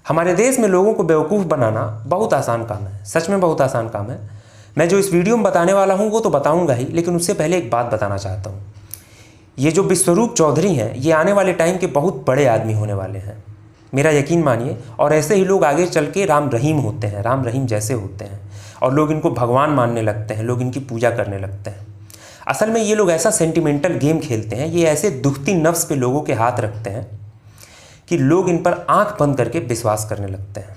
हमारे देश में लोगों को बेवकूफ़ बनाना बहुत आसान काम है, सच में बहुत आसान काम है। मैं जो इस वीडियो में बताने वाला हूँ वो तो बताऊँगा ही, लेकिन उससे पहले एक बात बताना चाहता हूँ। ये जो विश्वरूप चौधरी हैं, ये आने वाले टाइम के बहुत बड़े आदमी होने वाले हैं, मेरा यकीन मानिए। और ऐसे ही लोग आगे चल के राम रहीम होते हैं, राम रहीम जैसे होते हैं, और लोग इनको भगवान मानने लगते हैं, लोग इनकी पूजा करने लगते हैं। असल में ये लोग ऐसा सेंटिमेंटल गेम खेलते हैं, ये ऐसे दुखती नफ्स पे लोगों के हाथ रखते हैं कि लोग इन पर आंख बंद करके विश्वास करने लगते हैं।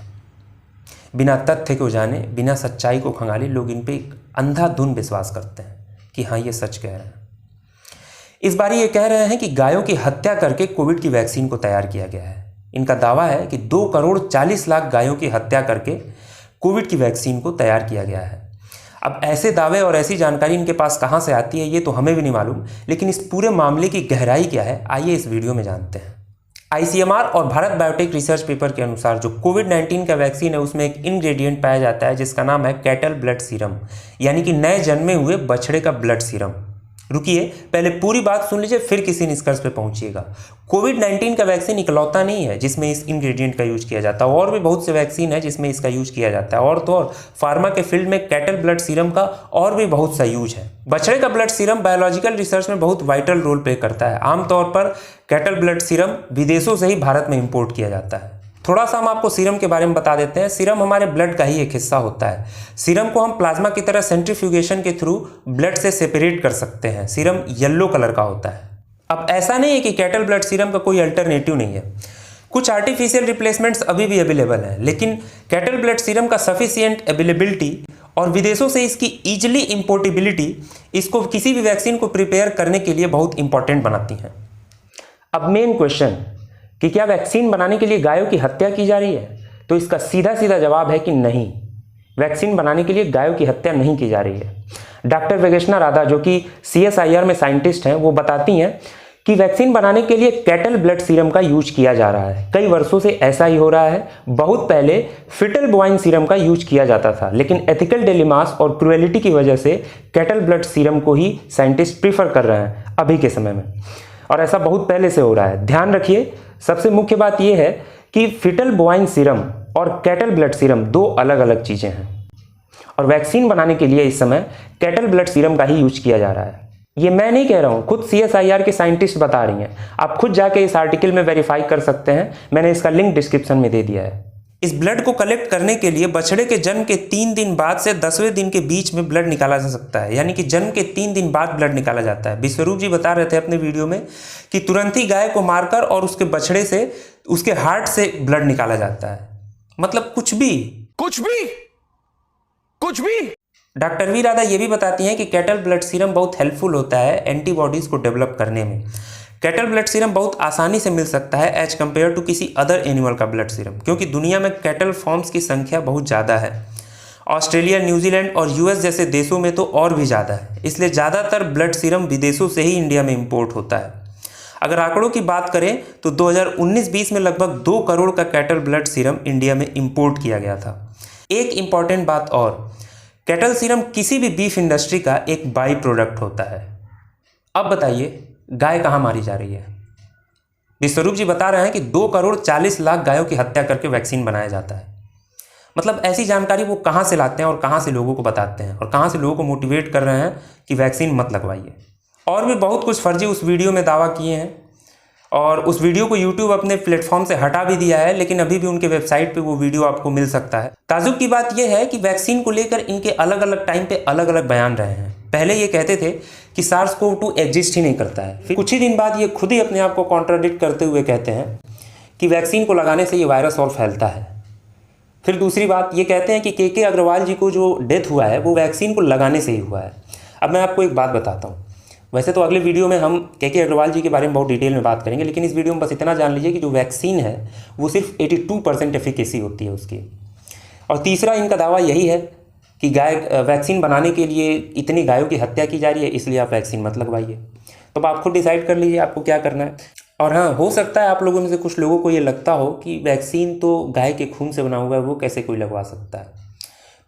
बिना तथ्य को जाने, बिना सच्चाई को खंगाले लोग इन पे अंधाधुंध विश्वास करते हैं कि हाँ ये सच कह रहे हैं। इस बार ये कह रहे हैं कि गायों की हत्या करके कोविड की वैक्सीन को तैयार किया गया है। इनका दावा है कि 2,40,00,000 गायों की हत्या करके कोविड की वैक्सीन को तैयार किया गया है। अब ऐसे दावे और ऐसी जानकारी इनके पास कहाँ से आती है ये तो हमें भी नहीं मालूम, लेकिन इस पूरे मामले की गहराई क्या है आइए इस वीडियो में जानते हैं। ICMR और भारत बायोटेक रिसर्च पेपर के अनुसार जो कोविड-19 का वैक्सीन है उसमें एक इंग्रेडिएंट पाया जाता है जिसका नाम है कैटल ब्लड सीरम, यानी कि नए जन्मे हुए बछड़े का ब्लड सीरम। रुकिए, पहले पूरी बात सुन लीजिए फिर किसी निष्कर्ष पे पहुंचिएगा। कोविड-19 का वैक्सीन इकलौता नहीं है जिसमें इस इंग्रेडिएंट का यूज किया जाता है, और भी बहुत से वैक्सीन है जिसमें इसका यूज किया जाता है। और तो और फार्मा के फील्ड में कैटल ब्लड सीरम का और भी बहुत सा यूज है। बछड़े का ब्लड सीरम बायोलॉजिकल रिसर्च में बहुत वाइटल रोल प्ले करता है। आमतौर पर कैटल ब्लड सीरम विदेशों से ही भारत में इंपोर्ट किया जाता है। थोड़ा सा हम आपको सीरम के बारे में बता देते हैं। सीरम हमारे ब्लड का ही एक हिस्सा होता है। सीरम को हम प्लाज्मा की तरह सेंट्रीफ्यूगेशन के थ्रू ब्लड से सेपरेट कर सकते हैं। सीरम येलो कलर का होता है। अब ऐसा नहीं है कि कैटल ब्लड सीरम का कोई अल्टरनेटिव नहीं है, कुछ आर्टिफिशियल रिप्लेसमेंट्स अभी भी अवेलेबल हैं, लेकिन कैटल ब्लड सीरम का सफिशिएंट अवेलेबिलिटी और विदेशों से इसकी ईजिली इम्पोर्टेबिलिटी इसको किसी भी वैक्सीन को प्रिपेयर करने के लिए बहुत इंपॉर्टेंट बनाती हैं। अब मेन क्वेश्चन कि क्या वैक्सीन बनाने के लिए गायों की हत्या की जा रही है, तो इसका सीधा सीधा जवाब है कि नहीं, वैक्सीन बनाने के लिए गायों की हत्या नहीं की जा रही है। डॉक्टर वेगेशना राधा जो कि CSIR में साइंटिस्ट हैं, वो बताती हैं कि वैक्सीन बनाने के लिए कैटल ब्लड सीरम का यूज किया जा रहा है। कई वर्षों से ऐसा ही हो रहा है। बहुत पहले फिटल बोवाइन सीरम का यूज किया जाता था, लेकिन एथिकल डिलेमास और क्रुएलिटी की वजह से कैटल ब्लड सीरम को ही साइंटिस्ट प्रीफर कर रहे हैं अभी के समय में, और ऐसा बहुत पहले से हो रहा है। ध्यान रखिए, सबसे मुख्य बात यह है कि फिटल बोवाइन सीरम और कैटल ब्लड सीरम दो अलग अलग चीजें हैं, और वैक्सीन बनाने के लिए इस समय कैटल ब्लड सीरम का ही यूज किया जा रहा है। ये मैं नहीं कह रहा हूं, खुद CSIR के साइंटिस्ट बता रही हैं। आप खुद जाके इस आर्टिकल में वेरीफाई कर सकते हैं, मैंने इसका लिंक डिस्क्रिप्शन में दे दिया है। इस ब्लड को कलेक्ट करने के लिए बछड़े के जन्म के 3 दिन बाद से 10वें दिन के बीच में ब्लड निकाला जा सकता है, यानी कि जन्म के 3 दिन बाद ब्लड निकाला जाता है। विश्वरूप जी बता रहे थे अपने वीडियो में कि तुरंत ही गाय को मारकर और उसके बछड़े से, उसके हार्ट से ब्लड निकाला जाता है। मतलब कुछ भी। डॉक्टर वी राधा ये भी बताती हैं कि कैटल ब्लड सीरम बहुत हेल्पफुल होता है एंटीबॉडीज को डेवलप करने में। कैटल ब्लड सीरम बहुत आसानी से मिल सकता है एज कम्पेयर टू किसी अदर एनिमल का ब्लड सीरम, क्योंकि दुनिया में कैटल फॉर्म्स की संख्या बहुत ज़्यादा है। ऑस्ट्रेलिया, न्यूजीलैंड और US जैसे देशों में तो और भी ज़्यादा है, इसलिए ज़्यादातर ब्लड सीरम विदेशों से ही इंडिया में इम्पोर्ट होता है। अगर आंकड़ों की बात करें तो 2019-20 में लगभग 2 करोड़ का कैटल ब्लड सीरम इंडिया में इम्पोर्ट किया गया था। एक इम्पॉर्टेंट बात और, कैटल सीरम किसी भी बीफ इंडस्ट्री का एक बाई प्रोडक्ट होता है। अब बताइए गाय कहाँ मारी जा रही है? विश्वरूप जी बता रहे हैं कि 2,40,00,000 गायों की हत्या करके वैक्सीन बनाया जाता है। मतलब ऐसी जानकारी वो कहाँ से लाते हैं और कहाँ से लोगों को बताते हैं और कहाँ से लोगों को मोटिवेट कर रहे हैं कि वैक्सीन मत लगवाइए। और भी बहुत कुछ फर्जी उस वीडियो में दावा किए हैं, और उस वीडियो को यूट्यूब अपने प्लेटफॉर्म से हटा भी दिया है, लेकिन अभी भी उनके वेबसाइट पे वो वीडियो आपको मिल सकता है। ताजुब की बात यह है कि वैक्सीन को लेकर इनके अलग अलग टाइम पे अलग अलग बयान रहे हैं। पहले ये कहते थे कि SARS-CoV-2 एग्जिस्ट ही नहीं करता है, फिर कुछ ही दिन बाद ये खुद ही अपने आप को कॉन्ट्राडिक्ट करते हुए कहते हैं कि वैक्सीन को लगाने से ये वायरस और फैलता है। फिर दूसरी बात ये कहते हैं कि KK अग्रवाल जी को जो डेथ हुआ है वो वैक्सीन को लगाने से ही हुआ है। अब मैं आपको एक बात बताता हूँ, वैसे तो अगले वीडियो में हम KK अग्रवाल जी के बारे में बहुत डिटेल में बात करेंगे, लेकिन इस वीडियो में बस इतना जान लीजिए कि जो वैक्सीन है वो सिर्फ 82% एफिकेसी होती है उसकी। और तीसरा इनका दावा यही है कि वैक्सीन बनाने के लिए इतनी गायों की हत्या की जा रही है, इसलिए आप वैक्सीन मत लगवाइए। तो आप खुद डिसाइड कर लीजिए आपको क्या करना है। और हाँ, हो सकता है आप लोगों में से कुछ लोगों को ये लगता हो कि वैक्सीन तो गाय के खून से बना हुआ है, वो कैसे कोई लगवा सकता है।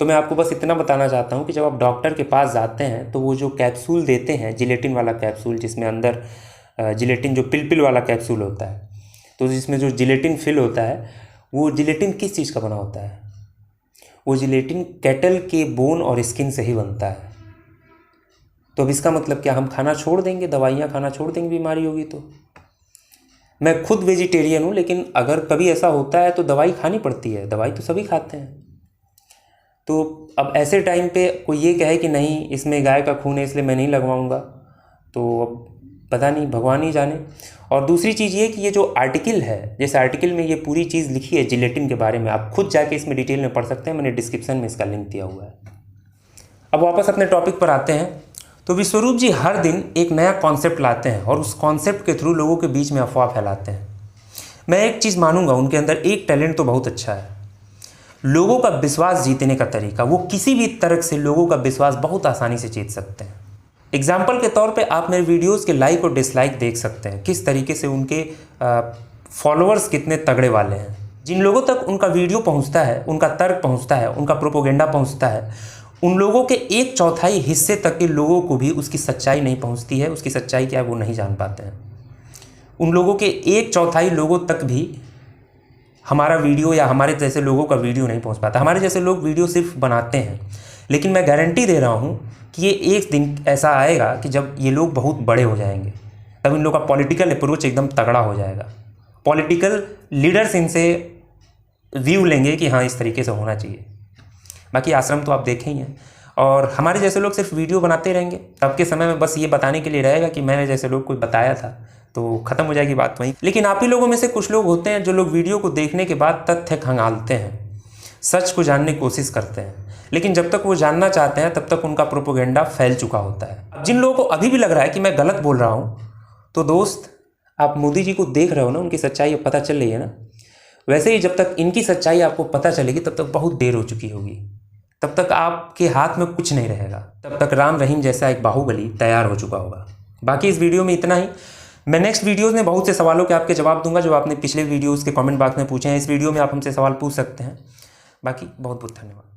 तो मैं आपको बस इतना बताना चाहता हूँ कि जब आप डॉक्टर के पास जाते हैं तो वो जो कैप्सूल देते हैं, जिलेटिन वाला कैप्सूल, जिसमें अंदर जिलेटिन जो पिल वाला कैप्सूल होता है, तो जिसमें जो जिलेटिन फिल होता है वो जिलेटिन किस चीज़ का बना होता है? वो जिलेटिन कैटल के बोन और स्किन से ही बनता है। तो अब इसका मतलब क्या हम खाना छोड़ देंगे, दवाइयाँ खाना छोड़ देंगे बीमारी होगी तो? मैं खुद वेजिटेरियन हूँ, लेकिन अगर कभी ऐसा होता है तो दवाई खानी पड़ती है, दवाई तो सभी खाते हैं। तो अब ऐसे टाइम पे कोई ये कहे कि नहीं इसमें गाय का खून है इसलिए मैं नहीं लगवाऊंगा, तो अब पता नहीं, भगवान ही जाने। और दूसरी चीज़ ये कि ये जो आर्टिकल है, जैसे आर्टिकल में ये पूरी चीज़ लिखी है जिलेटिन के बारे में, आप खुद जाके इसमें डिटेल में पढ़ सकते हैं, मैंने डिस्क्रिप्शन में इसका लिंक दिया हुआ है। अब वापस अपने टॉपिक पर आते हैं। तो विश्वरूप जी हर दिन एक नया कॉन्सेप्ट लाते हैं और उस कॉन्सेप्ट के थ्रू लोगों के बीच में अफवाह फैलाते हैं। मैं एक चीज़ मानूंगा, उनके अंदर एक टैलेंट तो बहुत अच्छा है, लोगों का विश्वास जीतने का तरीका। वो किसी भी तरह से लोगों का विश्वास बहुत आसानी से जीत सकते हैं। एग्जाम्पल के तौर पे आप मेरे वीडियोस के लाइक और डिसलाइक देख सकते हैं, किस तरीके से उनके फॉलोअर्स कितने तगड़े वाले हैं। जिन लोगों तक उनका वीडियो पहुंचता है, उनका तर्क पहुंचता है, उनका प्रोपोगेंडा पहुंचता है, उन लोगों के 1/4 हिस्से तक के लोगों को भी उसकी सच्चाई नहीं पहुंचती है। उसकी सच्चाई क्या है वो नहीं जान पाते हैं। उन लोगों के 1/4 लोगों तक भी हमारा वीडियो या हमारे जैसे लोगों का वीडियो नहीं पहुंच पाता। हमारे जैसे लोग वीडियो सिर्फ बनाते हैं, लेकिन मैं गारंटी दे रहा हूं कि ये एक दिन ऐसा आएगा कि जब ये लोग बहुत बड़े हो जाएंगे, तब इन लोगों का पॉलिटिकल अप्रोच एकदम तगड़ा हो जाएगा। पॉलिटिकल लीडर्स इनसे व्यू लेंगे कि हाँ इस तरीके से होना चाहिए। बाकी आश्रम तो आप देखे ही हैं। और हमारे जैसे लोग सिर्फ वीडियो बनाते रहेंगे, तब के समय में बस ये बताने के लिए रहेगा कि मैंने जैसे लोग कोई बताया था, तो ख़त्म हो जाएगी बात वहीं। लेकिन आप ही लोगों में से कुछ लोग होते हैं जो लोग वीडियो को देखने के बाद तथ्य खंगालते हैं, सच को जानने की कोशिश करते हैं, लेकिन जब तक वो जानना चाहते हैं तब तक उनका प्रोपोगेंडा फैल चुका होता है। जिन लोगों को अभी भी लग रहा है कि मैं गलत बोल रहा हूँ, तो दोस्त आप मोदी जी को देख रहे हो ना, उनकी सच्चाई पता चल रही है ना। वैसे ही जब तक इनकी सच्चाई आपको पता चलेगी तब तक बहुत देर हो चुकी होगी, तब तक आपके हाथ में कुछ नहीं रहेगा, तब तक राम रहीम जैसा एक बाहुबली तैयार हो चुका होगा। बाकी इस वीडियो में इतना ही। मैं नेक्स्ट वीडियोज़ में बहुत से सवालों के आपके जवाब दूंगा जो आपने पिछले वीडियोज़ के कमेंट बॉक्स में पूछे हैं। इस वीडियो में आप हमसे सवाल पूछ सकते हैं। बाकी बहुत बहुत धन्यवाद।